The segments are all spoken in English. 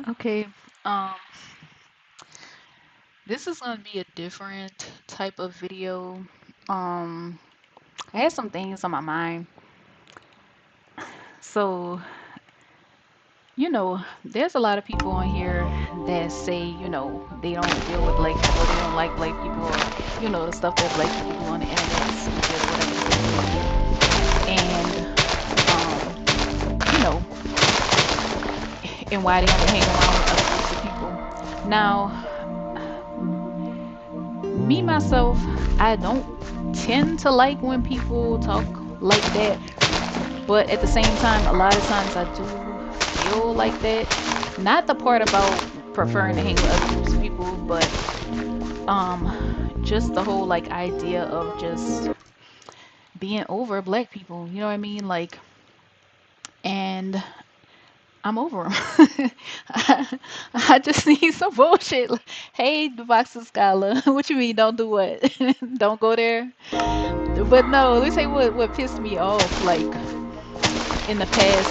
Okay. Um, this is gonna be a different type of video. Um, I had some things on my mind. So, there's a lot of people on here that say, they don't deal with black people, they don't like black people, or, the stuff that black people do on the internet is stupid or whatever the case may be. And why they only hang around with other groups of people. Now, me myself, I don't tend to like when people talk like that, but at the same time, a lot of times I do feel like that. Not the part about preferring to hang with other groups of people, but just the whole like idea of just being over black people. You know what I mean? Like, and I'm over them. I just need some bullshit. Hey, the box of Scholar, what you mean? Don't do what? Don't go there. But no, let me say what pissed me off. Like in the past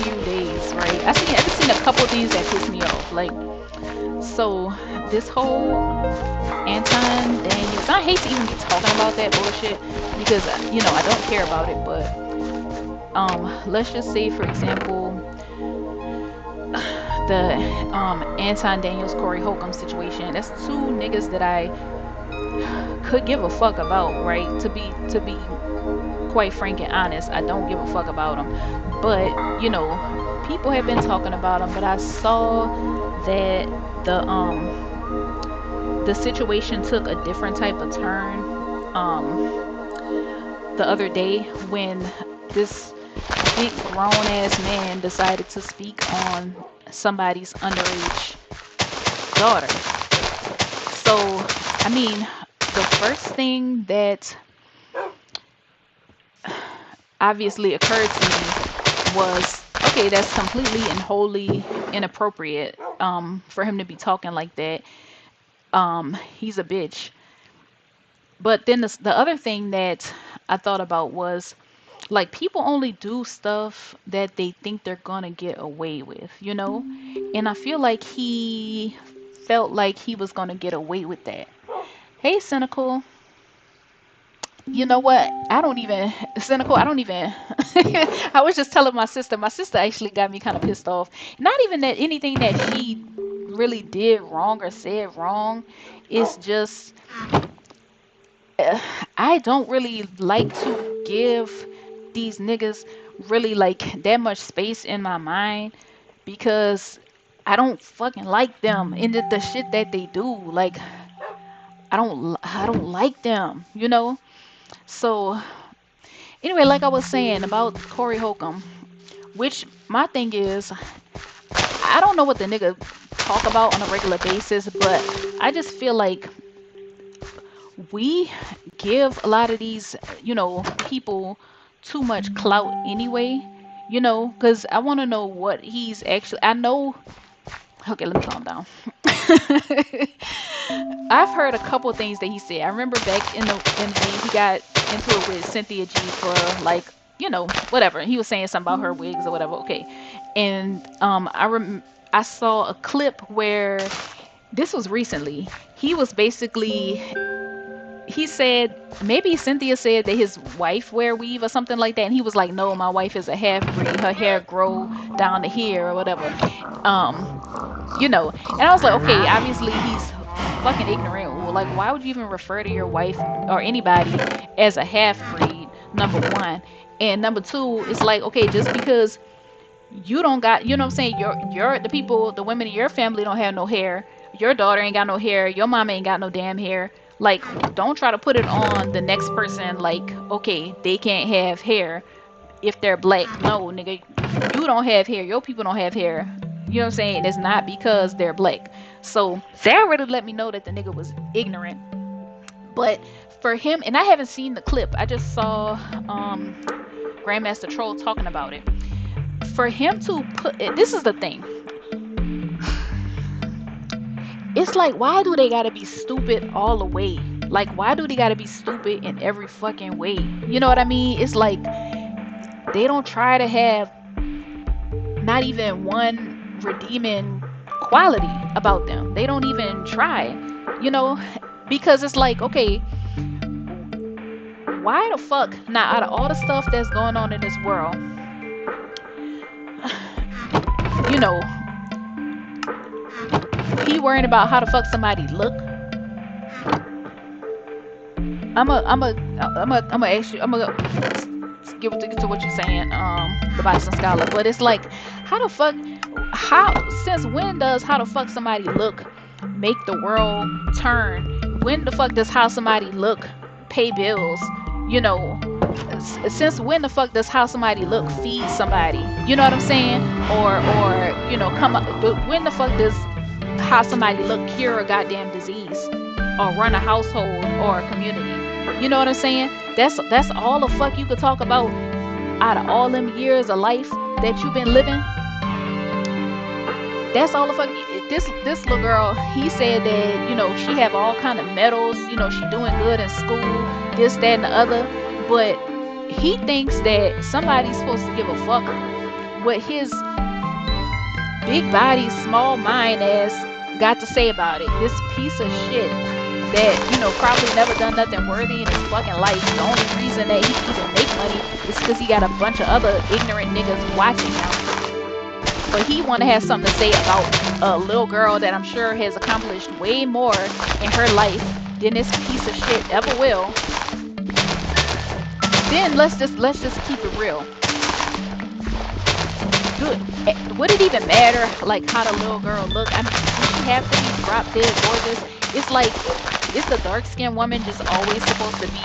few days, right? I've seen a couple things that pissed me off. Like so, this whole Anton Daniels. I hate to even be talking about that bullshit because I don't care about it. But let's just say for example the Anton Daniels Corey Holcomb situation. That's two niggas that I could give a fuck about, right? To be quite frank and honest, I don't give a fuck about them. But people have been talking about them. But I saw that the situation took a different type of turn the other day when this big grown ass man decided to speak on somebody's underage daughter. So, I mean, the first thing that obviously occurred to me was okay, that's completely and wholly inappropriate for him to be talking like that. He's a bitch. But then the other thing that I thought about was like people only do stuff that they think they're gonna get away with, And I feel like he felt like he was gonna get away with that. Hey, cynical. You know what? I don't even cynical. I don't even. I was just telling my sister. My sister actually got me kind of pissed off. Not even that anything that she really did wrong or said wrong. It's just uh, I don't really like to give these niggas really like that much space in my mind because I don't fucking like them and the shit that they do. Like I don't like them. So anyway, like I was saying about Corey Holcomb, which my thing is, I don't know what the nigga talk about on a regular basis, but I just feel like we give a lot of these, people too much clout anyway, because I want to know what he's actually. I know. Okay, let me calm down. I've heard a couple things that he said. I remember back in the day he got into it with Cynthia G for like whatever. He was saying something about her wigs or whatever. Okay, and I saw a clip where this was recently. He was basically he said maybe Cynthia said that his wife wear weave or something like that, and he was like, "No, my wife is a half breed. Her hair grow down to here or whatever." And I was like, okay, obviously he's fucking ignorant. Well, like, why would you even refer to your wife or anybody as a half breed? Number one, and number two, it's like, okay, just because you don't got, what I'm saying, the people, the women in your family don't have no hair. Your daughter ain't got no hair. Your mama ain't got no damn hair. Like, don't try to put it on the next person. Like, okay, they can't have hair if they're black. No, nigga, you don't have hair. Your people don't have hair. You know what I'm saying? It's not because they're black. So that already let me know that the nigga was ignorant. But for him, and I haven't seen the clip. I just saw Grandmaster Troll talking about it. For him to put it, this is the thing. It's like, why do they gotta be stupid all the way? Like, why do they gotta be stupid in every fucking way? You know what I mean? It's like they don't try to have not even one redeeming quality about them. They don't even try, you know, because it's like, okay, why the fuck? Now, out of all the stuff that's going on in this world, you know, he worrying about how the fuck somebody look. I'm a ask you. I'm gonna give it to what you're saying, the Bison Scholar. But it's like, how the fuck, how, since when does how the fuck somebody look make the world turn? When the fuck does how somebody look pay bills? You know, since when the fuck does how somebody look feed somebody? You know what I'm saying? Or you know, come up. When the fuck does how somebody look cure a goddamn disease or run a household or a community? You know what I'm saying? That's all the fuck you could talk about out of all them years of life that you've been living. That's all the fuck. This little girl, he said that, you know, she have all kind of medals. You know, she doing good in school, this, that, and the other. But he thinks that somebody's supposed to give a fuck what his big body, small mind ass got to say about it. This piece of shit that, you know, probably never done nothing worthy in his fucking life. The only reason that he even make money is because he got a bunch of other ignorant niggas watching him. But he want to have something to say about a little girl that I'm sure has accomplished way more in her life than this piece of shit ever will. Then let's just keep it real. Would it even matter like how the little girl look? I mean, does she have to be drop dead gorgeous? It's like, is the dark skinned woman just always supposed to be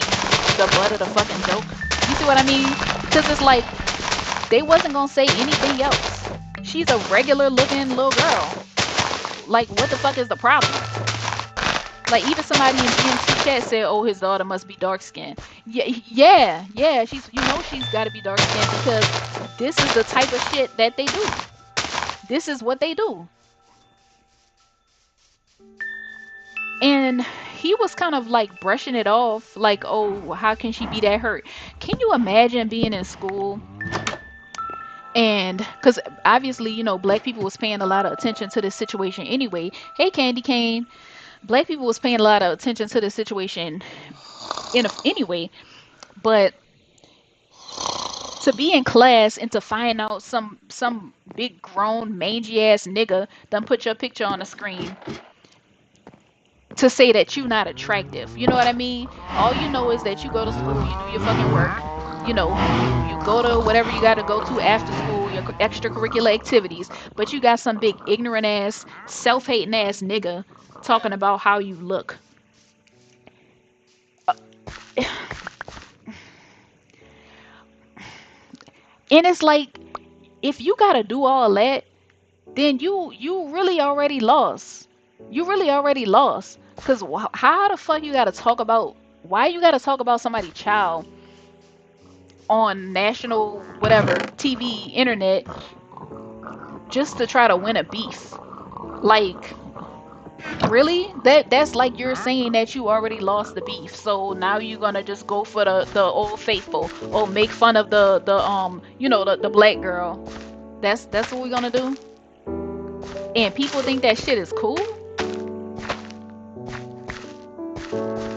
the butt of the fucking joke? You see what I mean? Because it's like, they wasn't gonna say anything else. She's a regular looking little girl. Like, what the fuck is the problem? Like, even somebody in GMC chat said, oh, his daughter must be dark skinned. Yeah, she's, you know, she's got to be dark skinned because this is the type of shit that they do. This is what they do. And he was kind of like brushing it off, like, oh, how can she be that hurt? Can you imagine being in school? And because obviously, you know, black people was paying a lot of attention to this situation anyway. Hey, Candy Cane. Black people was paying a lot of attention to this situation anyway. But to be in class and to find out some big grown mangy ass nigga done put your picture on the screen to say that you not attractive. You know what I mean? All you know is that you go to school, you do your fucking work. You know, you go to whatever you got to go to after school, your extracurricular activities. But you got some big ignorant ass, self-hating ass nigga talking about how you look. And it's like, if you gotta do all that, then you really already lost. You really already lost. Cause how the fuck you gotta talk about? Why you gotta talk about somebody's child on national whatever TV, internet, just to try to win a beef? Like, really? That's like you're saying that you already lost the beef, so now you're gonna just go for the old faithful, or make fun of the you know, the black girl. That's what we're gonna do. And people think that shit is cool.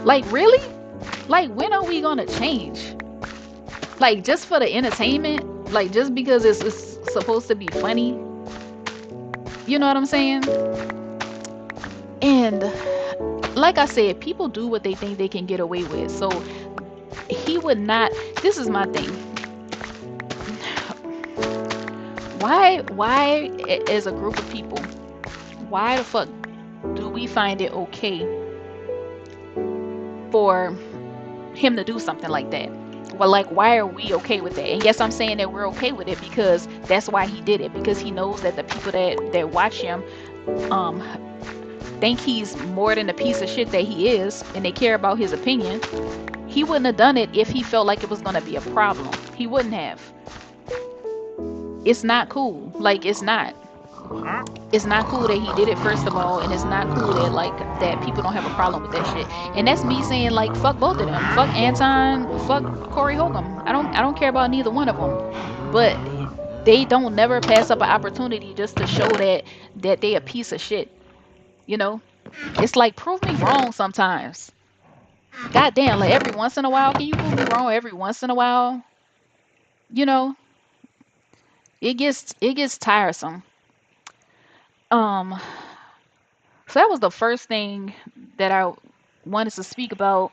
Like, really? Like, when are we gonna change? Like, just for the entertainment? Like, just because it's supposed to be funny? You know what I'm saying? And like I said, people do what they think they can get away with. So he would not. This is my thing. Why as a group of people, why the fuck do we find it okay for him to do something like that? Well, like, why are we okay with that? And yes, I'm saying that we're okay with it because that's why he did it, because he knows that the people that watch him think he's more than a piece of shit that he is, and they care about his opinion. He wouldn't have done it if he felt like it was going to be a problem. He wouldn't have. It's not cool. Like, it's not cool that he did it, first of all, and it's not cool that, like, that people don't have a problem with that shit. And that's me saying, like, fuck both of them. Fuck Anton, fuck Corey Holcomb. I don't care about neither one of them. But They don't never pass up an opportunity just to show that they a piece of shit. You know, it's like prove me wrong sometimes. God damn, like every once in a while, can you prove me wrong every once in a while? You know, it gets tiresome. Um, so that was the first thing that I wanted to speak about.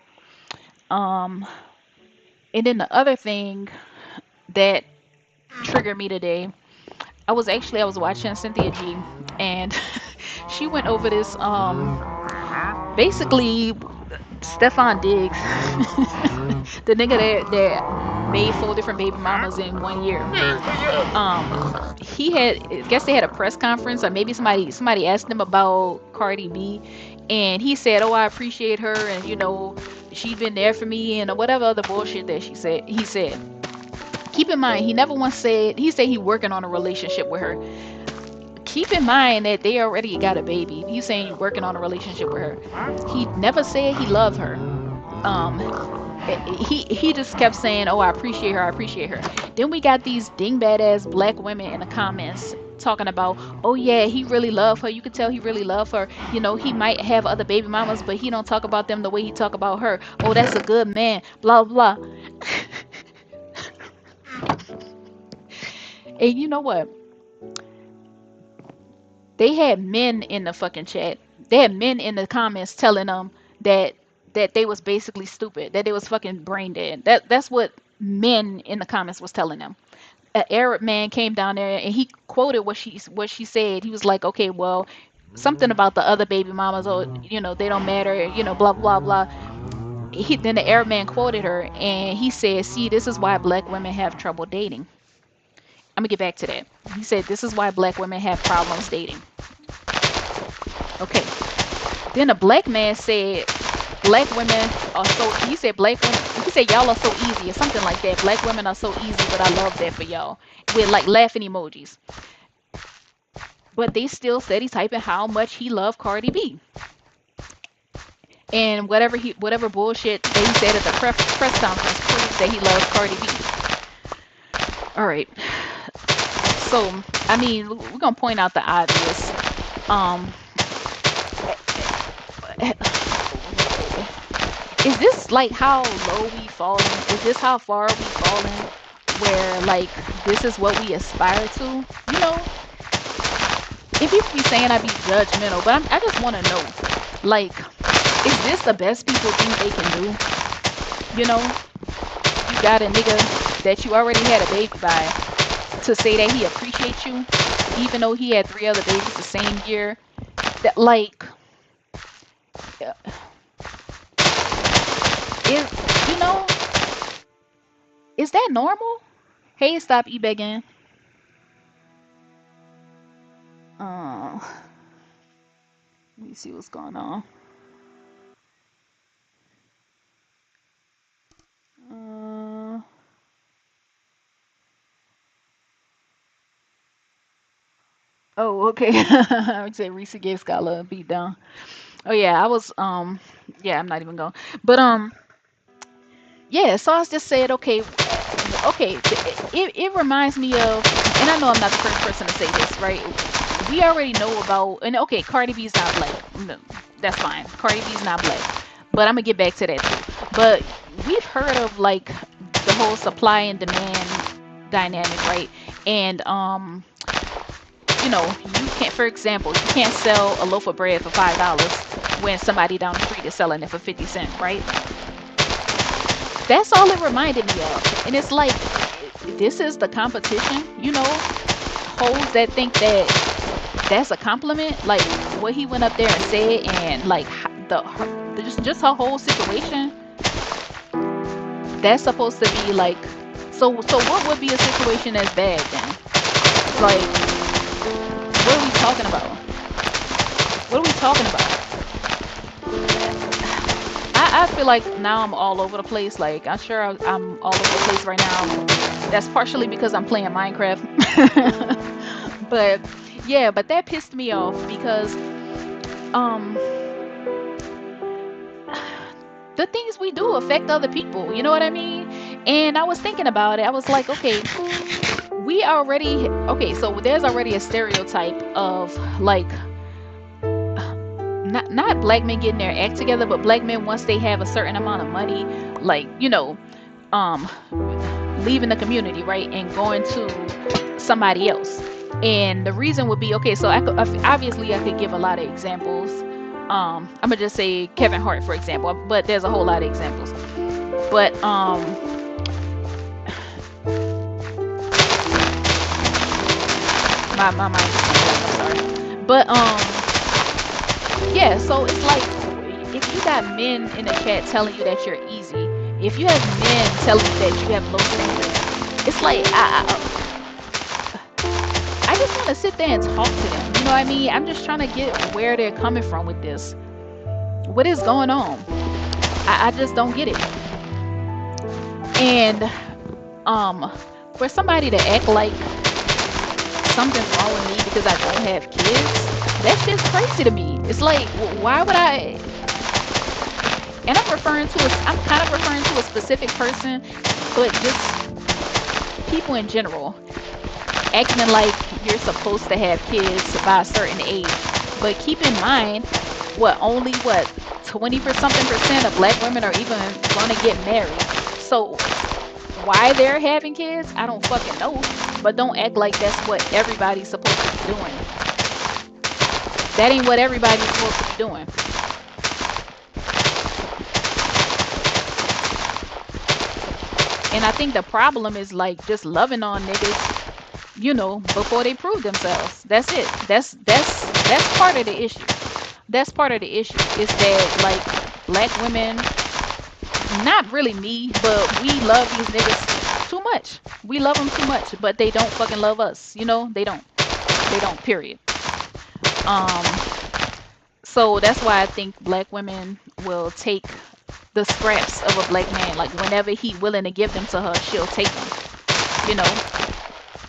Um, and then the other thing that triggered me today, I was watching Cynthia G, and she went over this basically Stefan Diggs, the nigga that made 4 different baby mamas in 1 year. um he had, I guess they had a press conference, or maybe somebody asked him about Cardi B, and he said, "Oh, I appreciate her, and she's been there for me," and whatever other bullshit that he said. Keep in mind, he never once said, he said he working on a relationship with her. Keep in mind that they already got a baby. He's saying he's working on a relationship with her. He never said he loved her. um he just kept saying, "Oh, I appreciate her, I appreciate her." Then we got these dingbat ass black women in the comments talking about, "Oh yeah, he really loved her. You could tell he really loved her. He might have other baby mamas, but he don't talk about them the way he talk about her. Oh, that's a good man, blah blah." And you know what? They had men in the fucking chat. They had men in the comments telling them that they was basically stupid, that they was fucking brain dead. That's what men in the comments was telling them. An Arab man came down there and he quoted what she said. He was like, "Okay, well, something about the other baby mamas, or they don't matter, blah blah blah." Then the Arab man quoted her and he said, "See, this is why black women have trouble dating." I'm gonna get back to that. He said, "This is why black women have problems dating." Okay. Then a black man said, "Black women are so," he said, "Black women," he said, "Y'all are so easy," or something like that. "Black women are so easy, but I love that for y'all," with like laughing emojis. But they still said he's typing how much he loved Cardi B. And whatever bullshit that he said at the press conference proves that he loves Cardi B. All right. So, I mean, we're gonna point out the obvious. Um, is this like how low we fallen? Is this how far we fallen? Where like this is what we aspire to? You know, if people be saying I be judgmental, but I just want to know, like, is this the best people think they can do? You know, you got a nigga that you already had a baby by to say that he appreciates you, even though he had 3 other babies the same year. That like, is you know, is that normal? Hey, stop e-begging. Uh, let me see what's going on. Uh, oh, okay. I would say Reese gave Skylar a beat down. Oh yeah, I was yeah, I'm not even going. But yeah, so I just said, okay, okay, it reminds me of, and I know I'm not the first person to say this, right? We already know about, and okay, Cardi B's not black. No, that's fine. Cardi B's not black. But I'm gonna get back to that too. But we've heard of like the whole supply and demand dynamic, right? And you can't, for example, you can't sell a loaf of bread for $5 when somebody down the street is selling it for 50 cents, right? That's all it reminded me of. And it's like, this is the competition, hoes that think that that's a compliment. Like what he went up there and said, and like just her whole situation, that's supposed to be like, so what would be a situation that's bad then? Like, what are we talking about? What are we talking about? I feel like now I'm all over the place. Like I'm sure I'm all over the place right now. That's partially because I'm playing Minecraft. But yeah, but that pissed me off because um the things we do affect other people. You know what I mean? And I was thinking about it. I was like, okay, we already okay, so there's already a stereotype of like not black men getting their act together, but black men once they have a certain amount of money, like, um leaving the community, right, and going to somebody else. And the reason would be, okay, so obviously I could give a lot of examples. I'm gonna just say Kevin Hart, for example, but there's a whole lot of examples. But my mind just went blank, I'm sorry. But yeah, so it's like if you got men in the chat telling you that you're easy, if you have men telling you that you have low standards, it's like I just want to sit there and talk to them. You know what I mean? I'm just trying to get where they're coming from with this. What is going on? I just don't get it. And for somebody to act like something's wrong with me because I don't have kids, that's just crazy to me. It's like, why would I? And I'm kind of referring to a specific person, but just people in general acting like you're supposed to have kids by a certain age. But keep in mind, only 20 per something percent of black women are even gonna get married. So why they're having kids, I don't fucking know. But don't act like that's what everybody's supposed to be doing. That ain't what everybody's supposed to be doing. And I think the problem is like just loving on niggas, before they prove themselves. That's it. That's part of the issue. That's part of the issue is that like black women, not really me, but we love these niggas too much. We love them too much, but they don't fucking love us. They don't. They don't. Period. Um. So that's why I think black women will take the scraps of a black man. Like whenever he willing to give them to her, she'll take them. You know,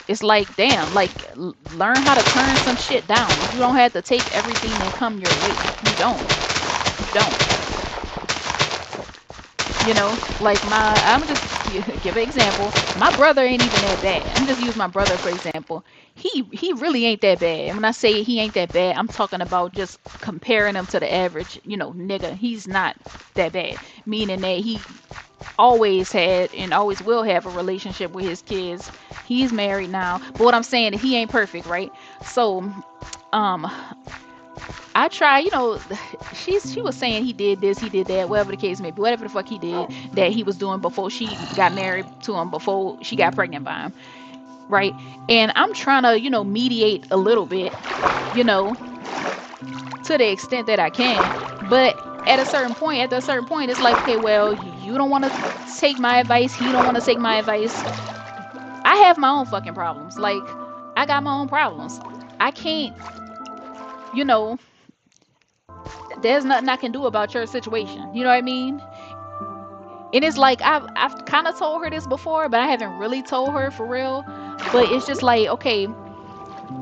it's like damn. Like learn how to turn some shit down. You don't have to take everything that come your way. You don't. You don't. Like I'm just give an example. My brother ain't even that bad. I'm just use my brother for example. He really ain't that bad. And when I say he ain't that bad, I'm talking about just comparing him to the average, nigga. He's not that bad. Meaning that he always had and always will have a relationship with his kids. He's married now. But what I'm saying is he ain't perfect, right? So um I try, she was saying he did this, he did that, whatever the case may be, whatever the fuck he did that he was doing before she got married to him, before she got pregnant by him, right? And I'm trying to, mediate a little bit, you know, to the extent that I can. But at a certain point, it's like, okay, well, you don't want to take my advice, he don't want to take my advice. I have my own fucking problems. Like, I got my own problems. I can't, you know, there's nothing I can do about your situation. You know what I mean? And it's like I've kind of told her this before, but I haven't really told her for real. But it's just like, okay,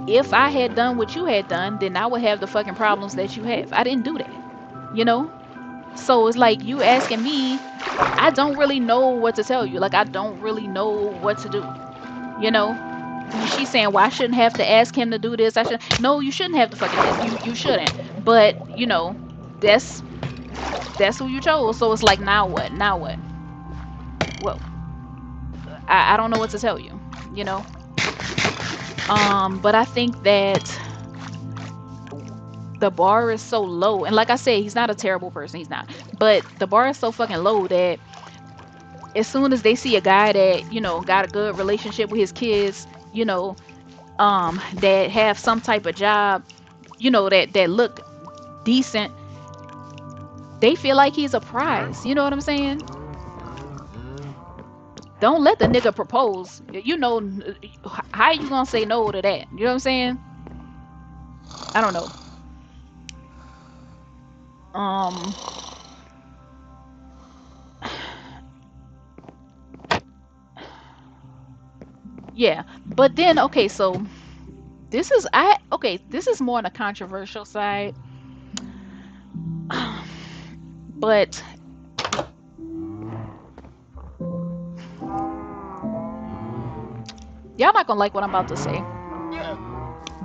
if I had done what you had done, then I would have the fucking problems that you have. I didn't do that, you know? So it's like you asking me, I don't really know what to tell you. Like I don't really know what to do, you know? She's saying, well, I shouldn't have to ask him to do this. I should. No, you shouldn't have to fucking ask. You shouldn't. But that's that's who you chose. So it's like, now what? Now what? Well, I don't know what to tell you. You know. But I think that the bar is so low, and like I said, he's not a terrible person. He's not. But the bar is so fucking low that as soon as they see a guy that got a good relationship with his kids, that have some type of job, that look decent, they feel like he's a prize. You know what I'm saying? Don't let the nigga propose. How you gonna say no to that? You know what I'm saying? I don't know. Um, yeah. But then, okay, so this is more on a controversial side. But y'all not gonna like what I'm about to say,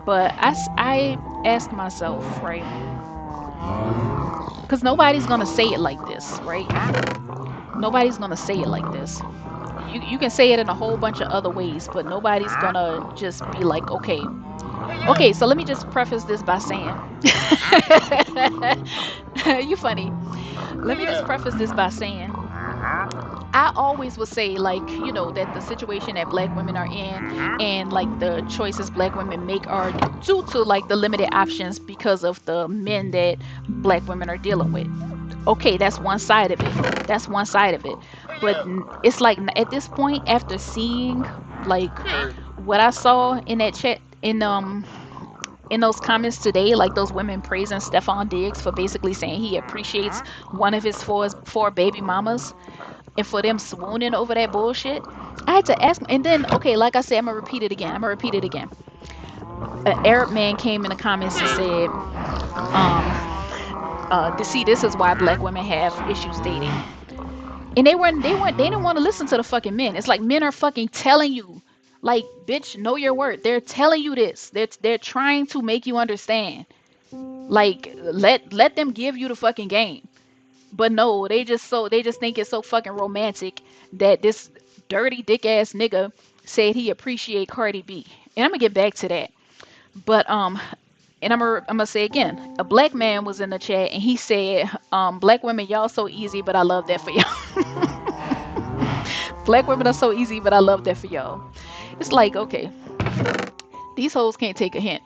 but I ask myself, right? Because nobody's gonna say it like this, right? Nobody's gonna say it like this. You can say it in a whole bunch of other ways, but nobody's gonna just be like, okay, okay. So let me just preface this by saying, you funny. Let me just preface this by saying, I always would say, like, that the situation that black women are in and like the choices black women make are due to like the limited options because of the men that black women are dealing with. Okay, that's one side of it. That's one side of it. But it's like at this point, after seeing like what I saw in that chat in those comments today, like those women praising Stefan Diggs for basically saying he appreciates one of his four baby mamas, and for them swooning over that bullshit, I had to ask. And then, okay, like I said, I'm gonna repeat it again. I'm gonna repeat it again. An Arab man came in the comments and said, um, to see this is why black women have issues dating. And they didn't want to listen to the fucking men. It's like men are fucking telling you, like, bitch, know your word. They're telling you this. They're trying to make you understand. Like, let them give you the fucking game. But no, they just think it's so fucking romantic that this dirty dick ass nigga said he appreciate Cardi B. And I'm gonna get back to that. But and I'm gonna say again, a black man was in the chat and he said, black women, y'all so easy, but I love that for y'all. Black women are so easy, but I love that for y'all. It's like, okay, these hoes can't take a hint.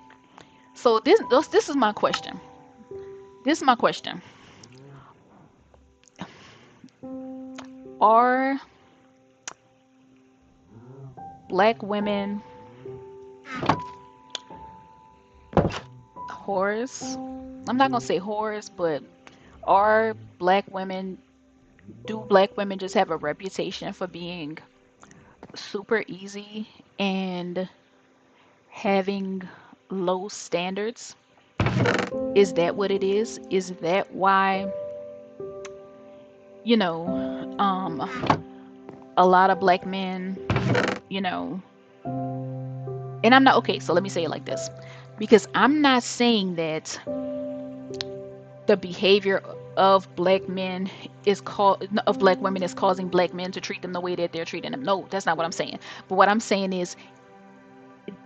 So this is my question. This is my question. Are black women whores? I'm not gonna say whores, but are black women do black women just have a reputation for being super easy and having low standards? Is that what it is? Is that why, you know, a lot of black men, you know, and I'm not okay, so let me say it like this. Because I'm not saying that the behavior of black men of black women is causing black men to treat them the way that they're treating them. No, that's not what I'm saying. But what I'm saying is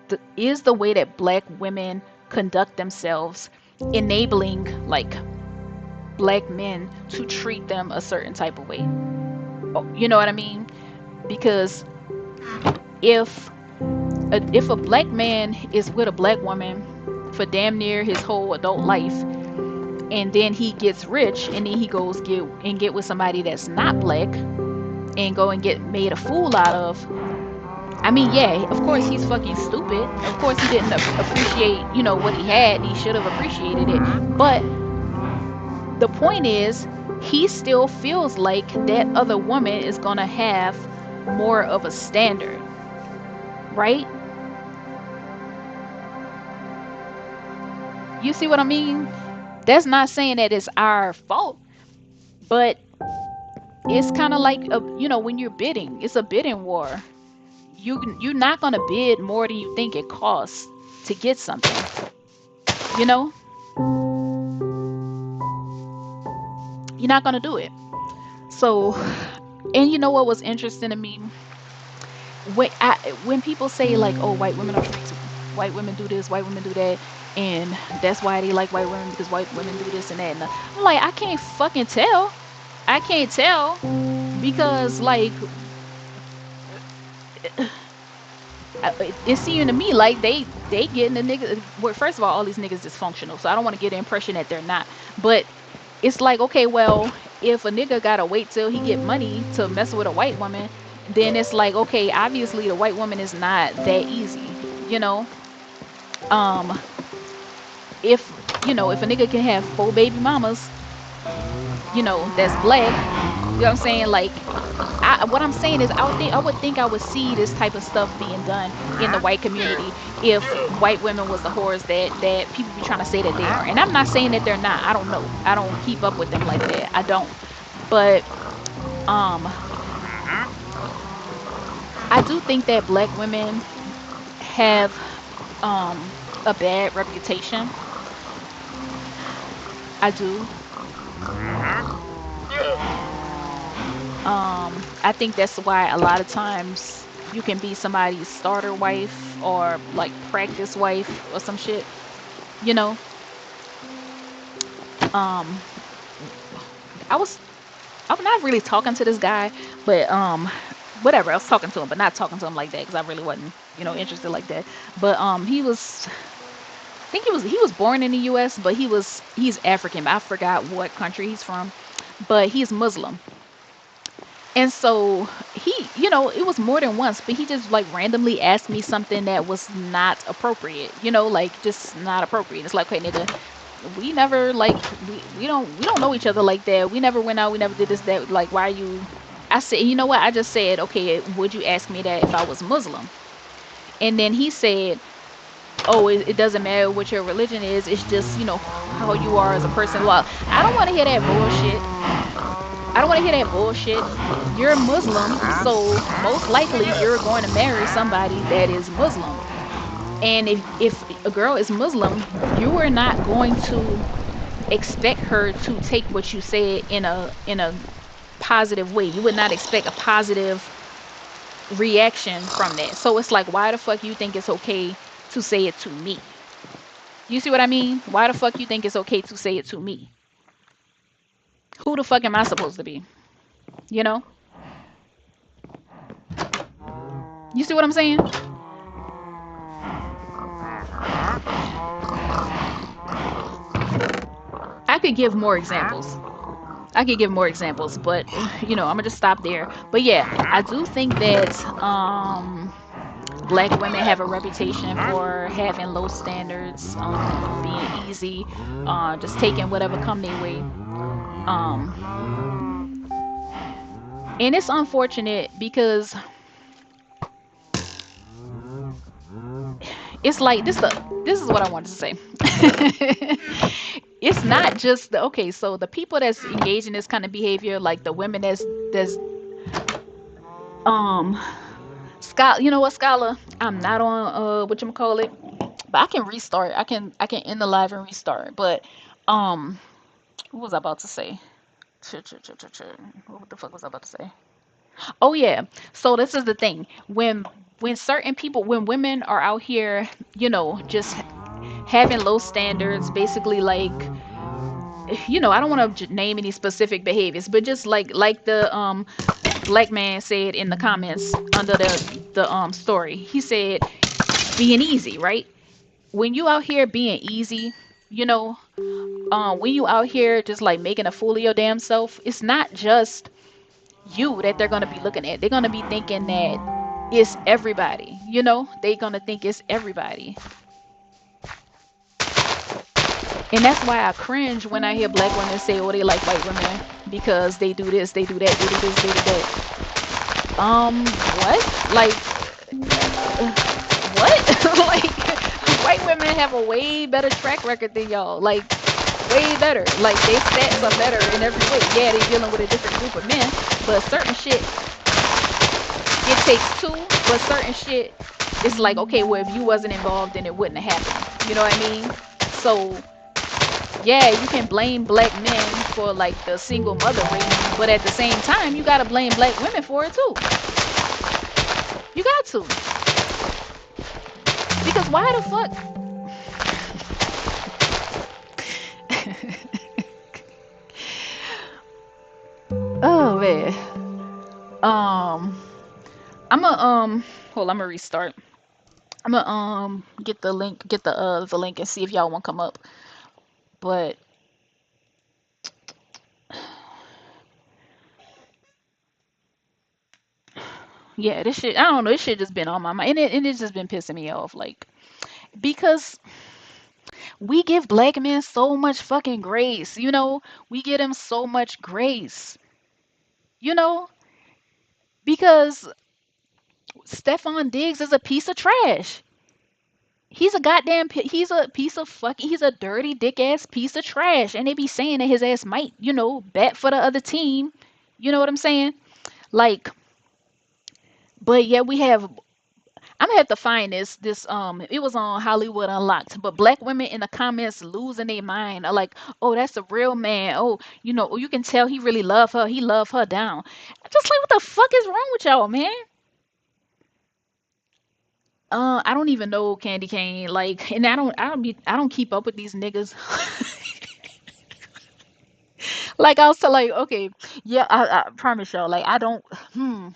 the way that black women conduct themselves enabling like black men to treat them a certain type of way. You know what I mean? Because if a black man is with a black woman for damn near his whole adult life, and then he gets rich, and then he goes get with somebody that's not black and go and get made a fool out of. I mean, yeah, of course he's fucking stupid. Of course he didn't appreciate, what he had. He should have appreciated it. But the point is, he still feels like that other woman is gonna have more of a standard, right? You see what I mean? That's not saying that it's our fault, but it's kind of like when you're bidding, it's a bidding war. You're not gonna bid more than you think it costs to get something. You know, you're not gonna do it. So, and you know what was interesting to me when people say like, oh, white women are freaks, white women do this, white women do that, and that's why they like white women because white women do this and that. And I'm like, I can't fucking tell. I can't tell because like it seemed to me like they getting the niggas. Well, first of all these niggas dysfunctional, so I don't want to get the impression that they're not. But it's like, okay, well, if a nigga gotta wait till he get money to mess with a white woman, then it's like, okay, obviously the white woman is not that easy, you know. Um, if if a nigga can have 4 baby mamas, that's black. You know what I'm saying? Like, what I'm saying is, I would think I would see this type of stuff being done in the white community if white women was the whores that people be trying to say that they are. And I'm not saying that they're not. I don't know. I don't keep up with them like that. I don't. But I do think that black women have a bad reputation. I do. I think that's why a lot of times you can be somebody's starter wife or like practice wife or some shit. You know, um, I was I'm not really talking to this guy, but whatever. I was talking to him, but not talking to him like that because I really wasn't, interested like that. But he was, I think he was born in the U.S., but he's African. I forgot what country he's from, but he's Muslim. And so it was more than once, but he just like randomly asked me something that was not appropriate, like just not appropriate. It's like, okay, nigga, we never like we don't know each other like that. We never went out, we never did this, that. Like, why are you? I said, you know what? I just said, okay, would you ask me that if I was Muslim? And then he said, oh, it doesn't matter what your religion is. It's just how you are as a person. Well, I don't want to hear that bullshit. I don't want to hear that bullshit. You're Muslim, so most likely you're going to marry somebody that is Muslim. And if a girl is Muslim, you are not going to expect her to take what you said in a positive way. You would not expect a positive reaction from that. So it's like, why the fuck you think it's okay to say it to me? You see what I mean? Why the fuck you think it's okay to say it to me? Who the fuck am I supposed to be? You know? You see what I'm saying? I could give more examples. I could give more examples, but I'm gonna just stop there. But yeah, I do think that black women have a reputation for having low standards, being easy, just taking whatever come their way. Um, and it's unfortunate because it's like this is what I wanted to say. It's not just okay. So the people that's engaged in this kind of behavior, like the women that's um Scott, you know what, Scholar? I'm not on what you call it, but I can restart. I can end the live and restart. But um, what was I about to say? What the fuck was I about to say? Oh yeah. So this is the thing. When certain people, when women are out here, just having low standards, basically like, I don't want to name any specific behaviors, but just like the black man said in the comments under the story. He said being easy, right? When you out here being easy, you know, when you out here just like making a fool of your damn self, it's not just you that they're gonna be looking at. They're gonna be thinking that it's everybody. They're gonna think it's everybody. And that's why I cringe when I hear black women say, "Oh, they like white women because they do this, they do that, they do this, they do that." What? Like, what? Like, white women have a way better track record than y'all. Like, way better. Like, their stats are better in every way. Yeah, they're dealing with a different group of men, but certain shit, it takes two. But certain shit, it's like, okay, well, if you wasn't involved, then it wouldn't have happened. You know what I mean? So, yeah, you can blame black men for like the single mother rate, but at the same time, you gotta blame black women for it too. You got to, because why the fuck? Oh man. Um, I'm gonna hold. I'm gonna restart. I'm gonna get the link and see if y'all want to come up. But yeah, this shit. I don't know. This shit just been on my mind, and it's just been pissing me off. Like, because we give black men so much fucking grace. We give them so much grace. You know, because Stefan Diggs is a piece of trash. He's a piece of fucking, he's a dirty dick ass piece of trash. And they be saying that his ass might, bat for the other team. You know what I'm saying? Like, but yeah, we have, I'm gonna have to find this. It was on Hollywood Unlocked, but black women in the comments losing their mind are like, oh, that's a real man. Oh, you can tell he really love her. He love her down. Just like, what the fuck is wrong with y'all, man? I don't even know Candy Cane. Like, and I don't keep up with these niggas. Like I was like, okay, yeah, I promise y'all. Like, hmm,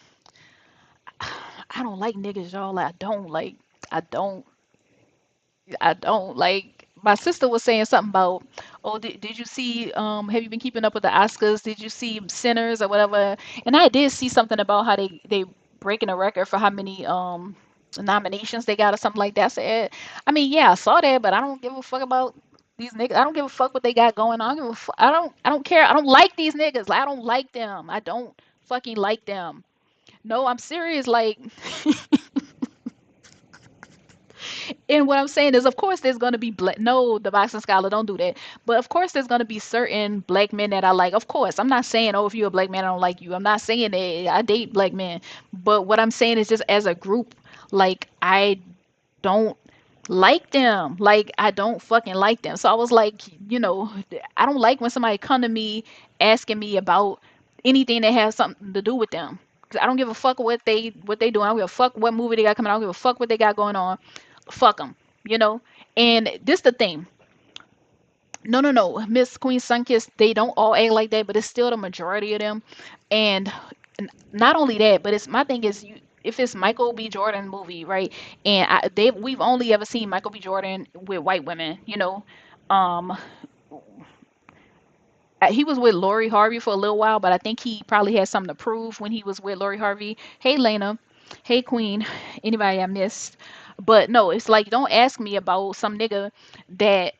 I don't like niggas, y'all. Like, I don't. I don't like. My sister was saying something about, oh, did you see? Have you been keeping up with the Oscars? Did you see Sinners or whatever? And I did see something about how they breaking a record for how many nominations they got or something like that. I said, I mean, yeah, I saw that, but I don't give a fuck about these niggas. I don't give a fuck what they got going on. I don't give a I don't care. I don't like these niggas. Like, I don't like them. I don't fucking like them. No, I'm serious. Like, and what I'm saying is, of course, there's gonna be black. No, the boxing scholar, don't do that. But of course, there's gonna be certain black men that I like. Of course, I'm not saying, oh, if you're a black man, I don't like you. I'm not saying that. I date black men. But what I'm saying is, just as a group, like, I don't like them. Like, I don't fucking like them. So I was like, I don't like when somebody come to me asking me about anything that has something to do with them. 'Cause I don't give a fuck what they do. I don't give a fuck what movie they got coming out. I don't give a fuck what they got going on. Fuck them, you know. And this the thing. No, no, no. Miss Queen Sunkiss, they don't all act like that, but it's still the majority of them. And not only that, but it's my thing is, if it's Michael B. Jordan movie, right? And we've only ever seen Michael B. Jordan with white women. Um, he was with Lori Harvey for a little while, but I think he probably had something to prove when he was with Lori Harvey. Hey, Lena. Hey, Queen. Anybody I missed? But no, it's like, don't ask me about some nigga that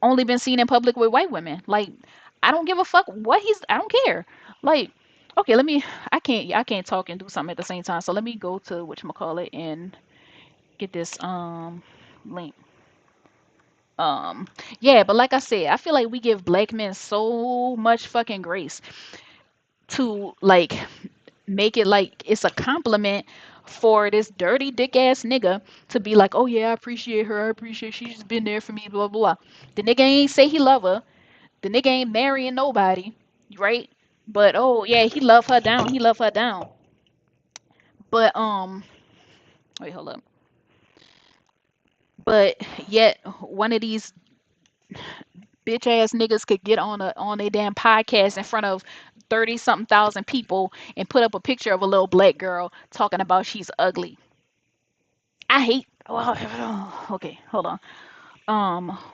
only been seen in public with white women. Like, I don't give a fuck what I don't care. Like, okay, I can't talk and do something at the same time. So let me go to whatchamacallit and get this link. Um yeah, but like I said, I feel like we give black men so much fucking grace to, like, make it like it's a compliment for this dirty dick ass nigga to be like, oh yeah, I appreciate her, I appreciate she's been there for me, blah blah blah. The nigga ain't say he love her. The nigga ain't marrying nobody, right? But oh yeah, he love her down. He love her down. But wait, hold up. But yet one of these bitch ass niggas could get on a damn podcast in front of 30 something thousand people and put up a picture of a little black girl talking about she's ugly. I hate. Oh, okay, hold on.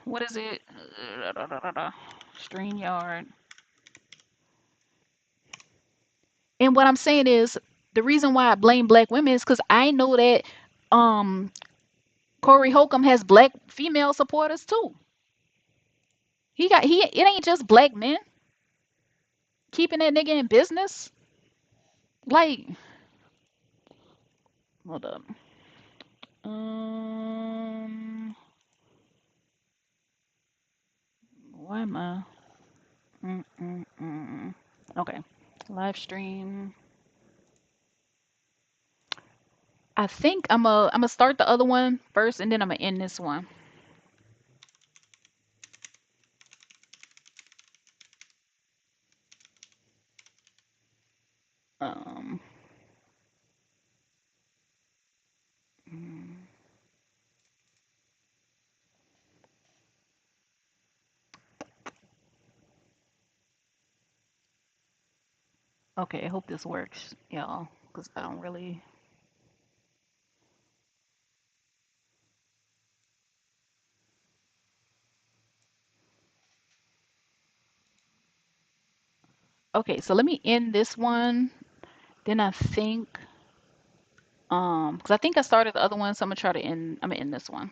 What is it? StreamYard. And what I'm saying is, the reason why I blame black women is because I know that um Corey Holcomb has black female supporters too. It ain't just black men keeping that nigga in business. Like, hold up. Um, why am I? Mm. Okay, live stream. I think I'm gonna start the other one first, and then I'm gonna end this one. Um, mm, okay, I hope this works, y'all, because I don't really. Okay, so let me end this one. Then I think, because I think I started the other one, so I'm gonna try to end. I'm gonna end this one.